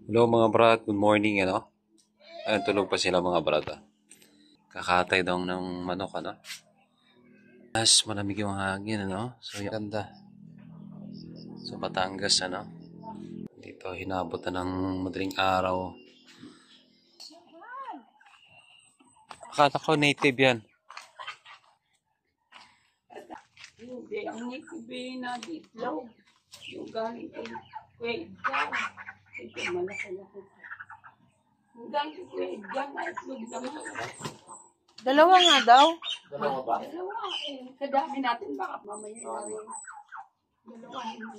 Hello mga brad, good morning ano. Ayun, tulog pa sila mga brad. Kakatay daw ng manok ano. Mas malamig yung hangin ano. So yung ganda. Sa Batangas ano. Dito hinabot na ng madaling araw. Akala ko native yan. Hindi, ang native na ditlaw. Yung galing kay Edgar. Ito, malaki-laki. Yung galing kay Edgar na itlog na malaki. Dalawa nga daw. Dalawa ba? Dalawa. Kadami natin baka mamaya na rin. Dalawa naman.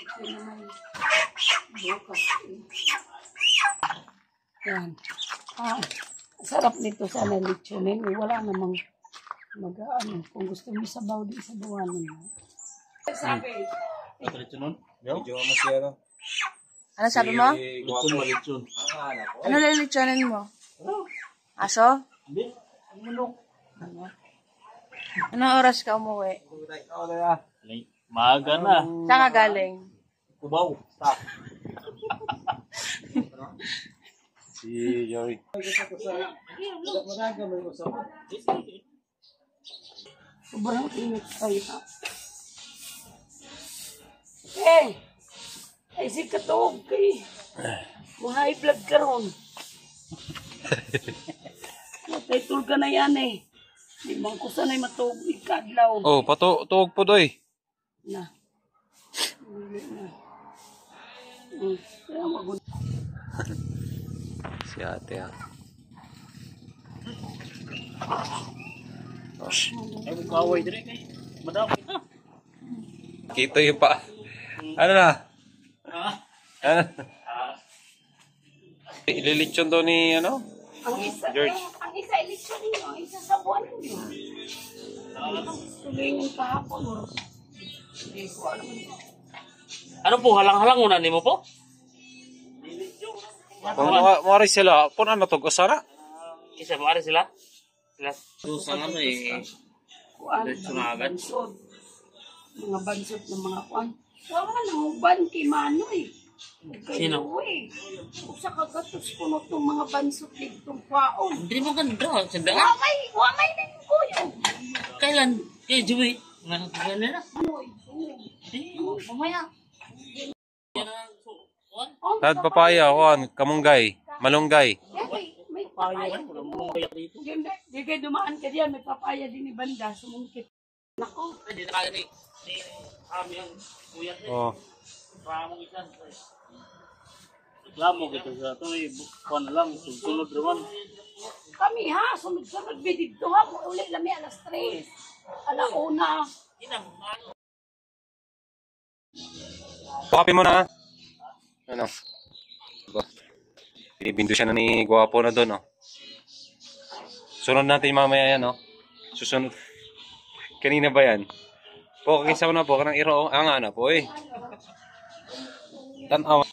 Ito naman. Bukas. Yan. Sarap nito sana lechonin. Wala namang mag-ano. Kung gusto mo sabaw din, sabawanin mo. Sabi. Ano sabi mo? Ano lilitsonin mo? Aso? Anong oras ka umuwi? Maaga na. Saan ka galing? Kubaw. Si Joey. Sobrang init kayo ha. Eh! Ay si Katog kay. High blood ka ron. Natay-tul ka na yan eh. Di man ko sanay matog ikadlaw. Oh, tuog po doy. Na. Hindi na. Kaya magod. Si ate ah. Ay, kaway dire kay. Madami na. Kita yung pa. Ano na? Ano? Ililitsyon daw ni ano? Ang isa, George. ang isa eleksyon ninyo, ang isa sa buwan ninyo. Tuloy ng kahapon. Hindi ko alam. Ano po, halang-halang una nimo po? Kung mawari sila, kung ano to, asara? Isa mo ari sila? Sila. Susang ano eh. Kuan, bansod. Mga bansod ng mga kuan. Wala nang uban kay Manoy. Sino? Usa ka gatos puno tong mga bansod ditong kwaon. Hindi mo ganda. Sandaan. Wamay din ko yun. Kailan? Kay Joey. Nga, kailan na? Manoy. Mamaya. Tad papaya, kuan, kamunggay, malunggay. May papaya. Di kayo dumaan ka diyan, may papaya din ni Banda. Sumungkit. Nako. Hindi na kaya ni Ami ang kuya. Oh. Ramong isan. Reklamo kita sa ito eh. Bukan lang. Sunod naman. Kami ha, sunod-sunod bidid to ha. Uli lami alas 3. Alauna. Inang, ano? Kape mo na. Ano? Binibindo siya na ni Guwapo na doon, oh. Sunod natin mamaya yan, oh. Susunod. Kanina ba yan? Po, kagisa na po, kanang iro, ang ana po, eh. Tanaw.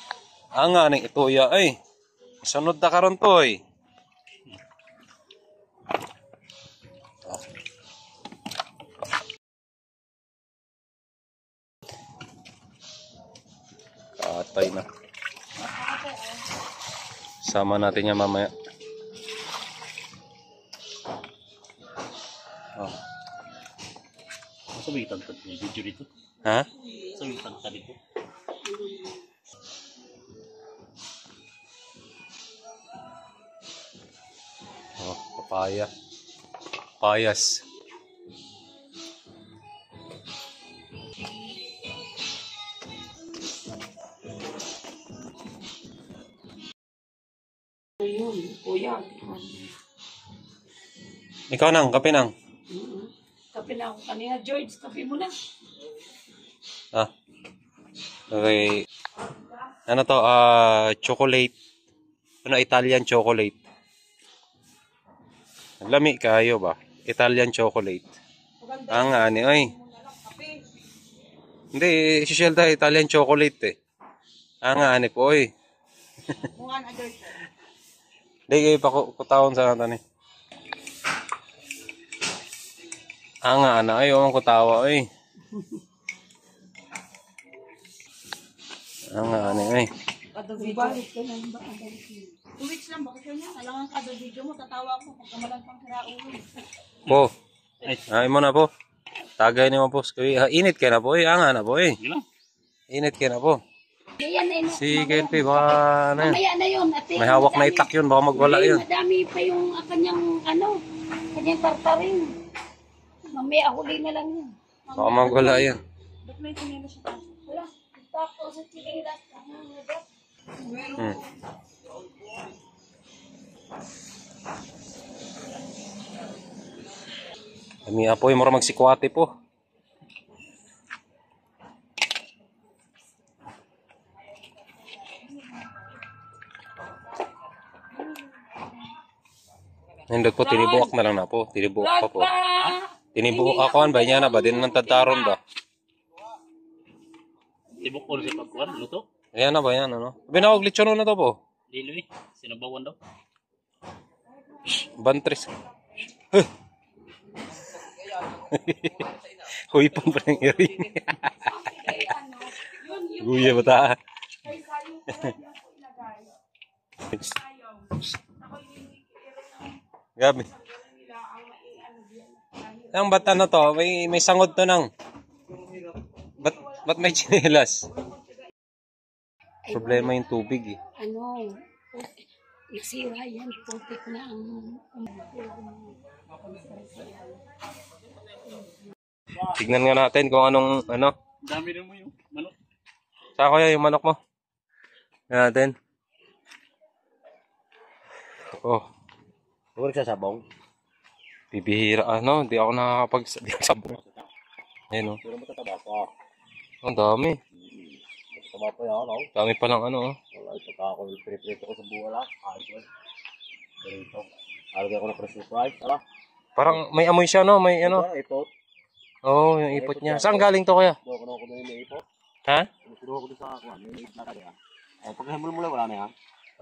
Ang ana, ito ya, eh. Sunod na karon to, eh. Katay na. Sama natin yan mamaya. Oh. Sabitan ka ni video dito. Ha? Sabitan ka dito. Oh, papaya. Payas. Ayun, kuya. Ikaw nang, kape nang. Kape na ako kanina. George, kape mo na. Ah. Okay. Ano to? Chocolate. Ano, Italian chocolate. Lami kayo ba? Italian chocolate. Ang ani, oy. Hindi, social da Italian chocolate eh. Ang ani po, oy. Hindi, pakutawon sa natin eh. Ang ana, ay, ang kutawa, oy. Ang ani, oy. kada video. Balik ka lang ba? 2 weeks lang, bakit yun yan? Alangan kada video mo, tatawa ako pagka malantang hiraulo. Po. Ay mo na po. Tagay ni mo po. Init ka na po eh. Anga na po eh. Init ka na po. Si KNP baka ano yan. Mamaya na yun. Ate, May hawak na itak yun. Baka magwala yun. Madami pa yung kanyang kanyang tartarin. Mamaya huli na lang yun. Baka magwala yan. Ba't may sinila siya pa? Wala. Tako sa chikiras. Kami apoy mura magsikwate po. Nindot po, tinibuak na lang na po. Tinibuak pa po. Tinibuak ako, ba niya na ba? Din ng tataron ba? Tibok ko sa pagkuhan, luto. Ayan na ba yan, ano? Binawag lechon na to po. Dilo eh. Sinabawan daw. Bantris. Huy pa pa ng iri. Guya bata. Gabi. Ang bata na to, may sangod to nang. Ba't may chinelas? Problema yung tubig eh. Nasira yan. Putik na ang... Tignan nga natin kung anong ano. Dami rin mo yung manok. Saan kaya yung manok mo? Tignan natin. Oh. Huwag sasabaw. Bibihira ano, hindi ako nakakapag-sabong. Ayun oh. Pero matataba pa. Ang dami. Matataba pa yan, no? Dami pa lang ano oh. Wala, ipagka ako prito ko sa buwala. Ayos ko. Prito. Alagay ko na preso fries. Ala. Parang may amoy siya no, may ano. Ipot. Oo, yung ipot niya. Saan galing to kaya? Doon ko na yung ipot. Ha? Kinuha ko doon sa akuan. Yung ipot na kaya. Pagkahimul mula, wala na yan.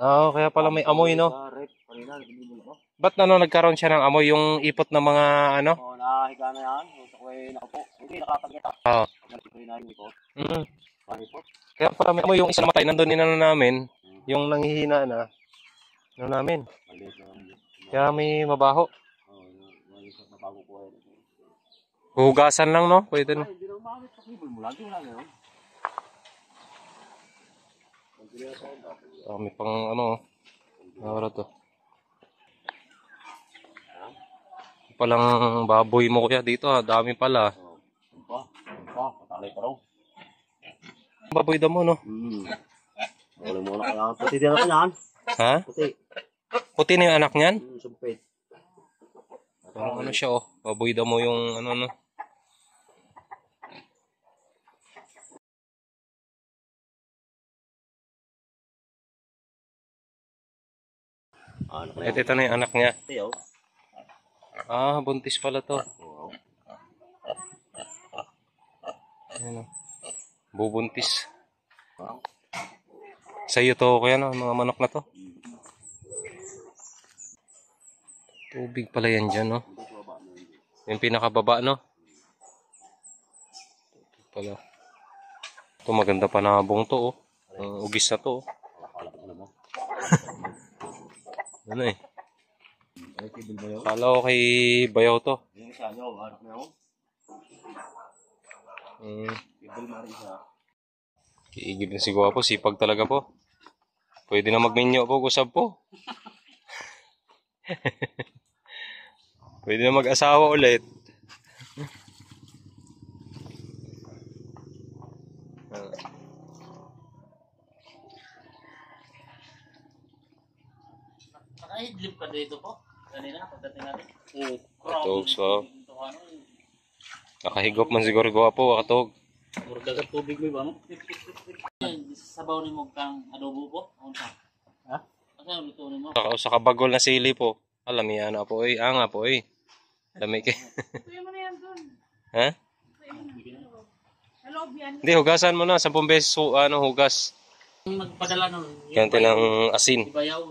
Oo, kaya pala may amoy no. Sa rep, kanina, nagbibulo ko. Ba't ano nagkaroon siya ng amoy yung ipot ng mga ano? Oo, nahiga na yan. Gusto ko ay nakapo. Hindi, nakapagkita. Oo. Nalito ko yung ipot. Ipot. Kaya pala may amoy yung isa namatay. Nandun din ano namin. Yung nanghihina na. Ano namin. Maliit na yun. Kaya may mabaho. Oo, maliit na bago ko yan. Hugasan lang no? Pwede no? Hindi na umamit sa kibol mo. Lagi wala na yun. Dami pang ano. Nawala to. Palang baboy mo kuya dito ha. Dami pala. Patalay pa raw. Baboy daw mo no? Wala mo na kailangan. Puti din ako yan. Ha? Puti. Puti na yung anak niyan? Sumpit. Parang ano siya oh. Baboy daw mo yung ano no. Ito na yung anak niya. Ah, buntis pala to. Ayan o. Bubuntis. Sa'yo to kuya no, mga manok na to. Tubig pala yan dyan no. Yung pinakababa no. Tubig pala. Ito maganda pa na bong to oh. Ugis na to oh. Ano eh. Kala ko kay Bayaw to. Kiigib na si Guwapo. Sipag talaga po. Pwede na magminyo po. Gusap po. Pwede na mag-asawa ulit. Naka-headlip ka dito po? Kanina, pagdating natin. Katog so. Nakahigop man siguro Guwapo. Katog. Murag dagat tubig mo ba no? Sabaw ni mo kang adobo po? Ha? Ano luto ni mo? Sa kabagol na sili po. Alam yan na po eh. Anga po eh. Dami kayo. Tuyo mo na yan dun. Ha? Hello, yan. Hindi, hugasan mo na. 10 beses hugas. Nagpadala nun. Ganti ng asin. Si Bayaw,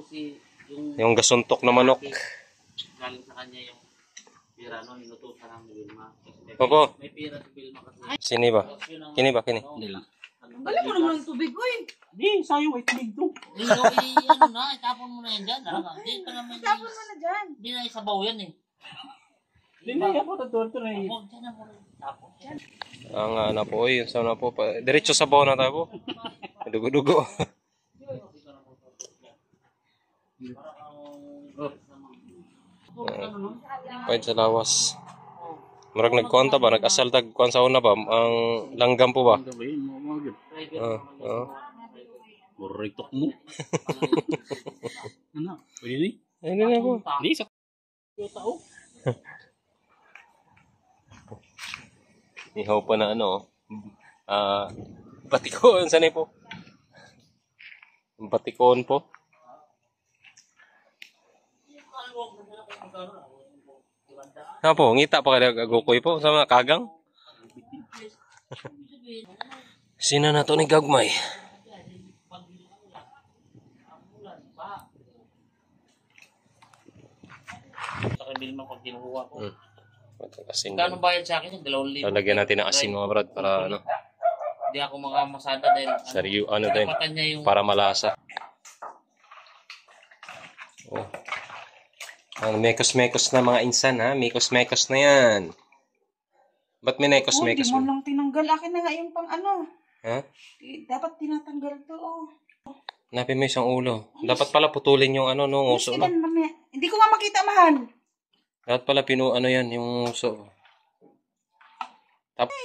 Yung gasuntok na manok. galing sa kanya yung pira no, niluto sa namin Vilma. Opo. May pira si Vilma kasi. Sini ba? Kini ba? Kini? Hindi lang. Galing mo naman ng tubig, uy. Di, sa'yo, ay tulig to. Di, ano na, itapon mo na yan dyan. Di pa naman. Tapon mo na dyan. Di na isabaw yan eh. Hindi na ako natuto na eh. Huwag dyan na mo rin. Tapon yan. Ang na po, yun sa na po. Diretso sa bawo na tayo po. Dugo-dugo. Pwede sa lawas. Marag nagkuwanta ba? Nag-asal tag-kuwan sa una ba? Ang langgam po ba? Muritok mo. Ano? Pwede ni? Ayun na po. Hindi, sa tao. Ihaw pa na ano. Batikon. Saan po? Batikon po. Ano po? Ngita pa kada agukoy po sa mga kagang? Sino na to ni Gagmay? Sa kabil mo pag kinukuha ko. Asin. Kano bayad sa akin? 2,000. Lalagyan natin ng asin mga brad para ano. Hindi ako makamasada dahil Sariyo ano din. kapatan niya yung Para malasa. Oh. Ang mekos-mekos na mga insan ha. Mekos-mekos na yan. Ba't may Oh, di mekos-mekos mo mo? lang tinanggal. Akin na nga yung pang ano. Ha? Dapat tinatanggal to, oh. Hanapin mo isang ulo. Dapat pala putulin yung ano no, uso no. Kailan mamaya? Hindi ko nga makita, mahal. Dapat pala ano yan, yung uso. Tapos,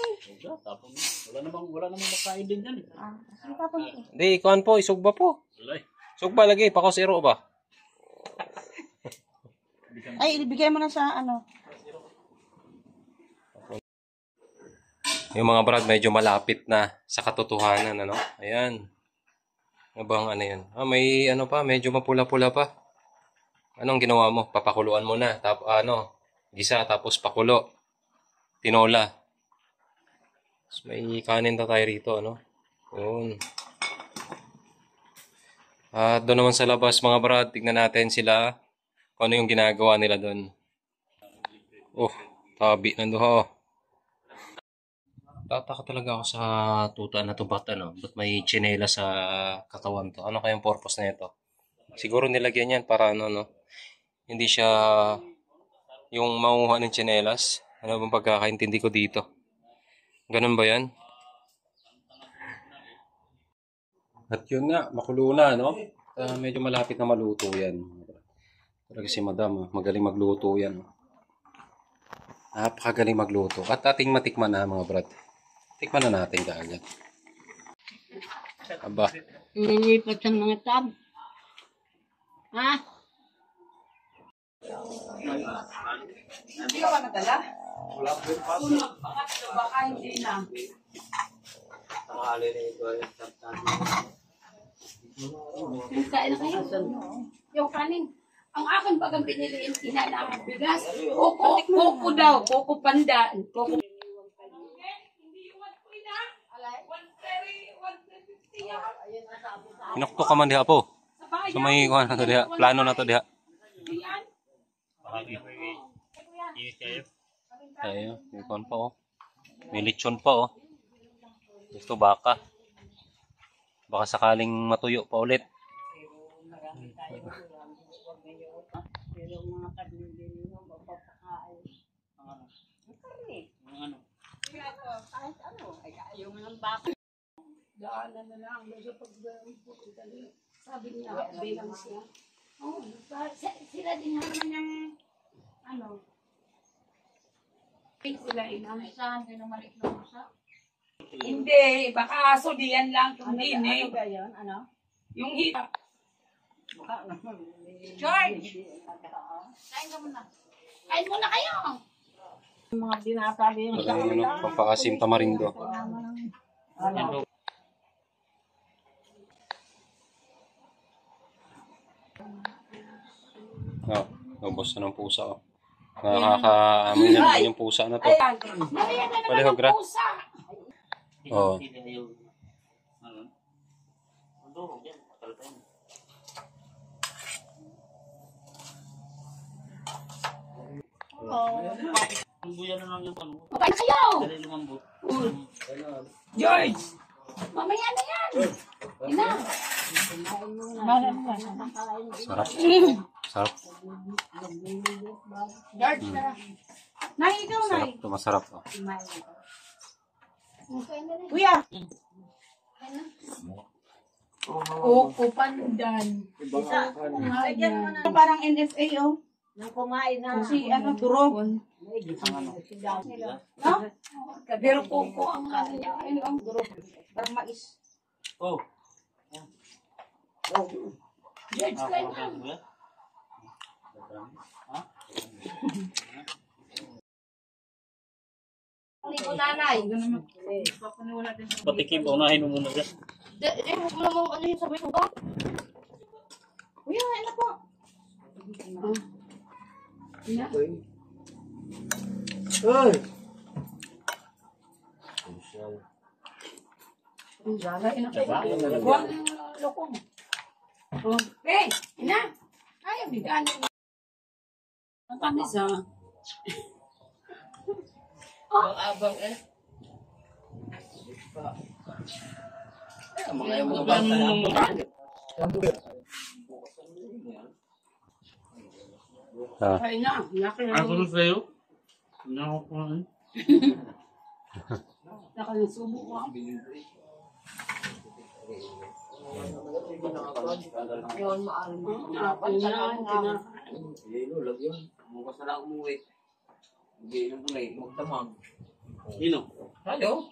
wala namang makain din yan eh. Sige, tapon ko. Di, ikuan po, isugba po. Wala eh. Sugba lagi, pakosiro ba? Ay, ibigay mo na sa ano. Yung mga brad, medyo malapit na sa katotohanan, ano? Ayan. Ano bang ano yan? May ano pa, medyo mapula-pula pa. Anong ginawa mo? Papakuluan mo na. Gisa, tapos pakulo. Tinola. Tapos may kanin na tayo rito, ano? Yun. At doon naman sa labas, mga brad, tignan natin sila kung ano yung ginagawa nila doon. Oh, tabi na doon, oh. Tataka talaga ako sa tuta na to, ba't ano? Ba't may tsinela sa katawan to? Ano kayang purpose na ito? Siguro nilagyan yan para ano, no? Hindi siya yung maunguha ng tsinelas. Ano bang pagkakaintindi ko dito? Ganun ba yan? At yun nga, makulo na, no? Medyo malapit na maluto yan. Talaga si madam, magaling magluto yan. Napakagaling magluto. At ating matikman na, mga brad. Tikman na natin kaagad. Aba. Nilipat sa mga tab. Ha? Hindi ka ba nadala? Kung nagpangatlo, baka hindi na. Yung kain na kayo. Yung kanin. Ang akin bagang binili yung tinalaman bigas. Koko daw. Koko panda. Koko. Pinukto ka man diha po. So may kuha na to diha. Plano na to diha. Ayo, may kuha pa oh. May lechon pa oh. Gusto baka. Baka sakaling matuyo pa ulit. Pero mga kadili mo, mapapakain. ano. Kahit ano, ay ayaw mo ng baka. Daanan na lang sa pagpupunta niya. Sabi niya, bilang siya. Oh, sila din naman yung, ano, sila inamisahan din ng maliit na musa. Hindi, baka aso diyan lang kung din eh. Ano ba yun? Ano? Yung hita. George! Kain ka muna. Kain muna kayo. Mga binasabi yung sa kanila. Pampakasim tamarindo. Oh, ubos na ng pusa oh. Nakakaamoy na naman yung pusa na to. Ayan. Nariyan na naman Palihog ra. ang pusa. Oo. Ano? Ano? Yan. Pakalpan. Ang buya na lang yung ano. Kain kayo. Dali lumambot. George! Mamaya na yan. Ina. Sarap. Sarap. George na. Nay, ikaw, Nay. Sarap to, masarap to. Kuya. Oko pandan. Parang NFA, oh. Nang kumain na. Kasi ano, turog. No? Pero koko ang ano niya. Ayun ang durog. Parang mais. Oh. George ka na. Hindi ko nanay. Patikim, unahin mo muna dyan. Huwag mo namang ano yung sabi ko ba? Kuya, ano po? Ina. Ang gala, ina kayo. Huwag ang lokong. Oh, hey, ina. Ay, bigan. Ang tamis ah. Oh, abang eh. Mga bata lang. Ah, Ay na, laki na. Ako na sa'yo. Hindi ako kumain. Laki ng subo ko. Yun, maaari mo. Apan na lang ang Bukas na lang umuwi. Hindi nang bulay, magdamag. Sino? Halo?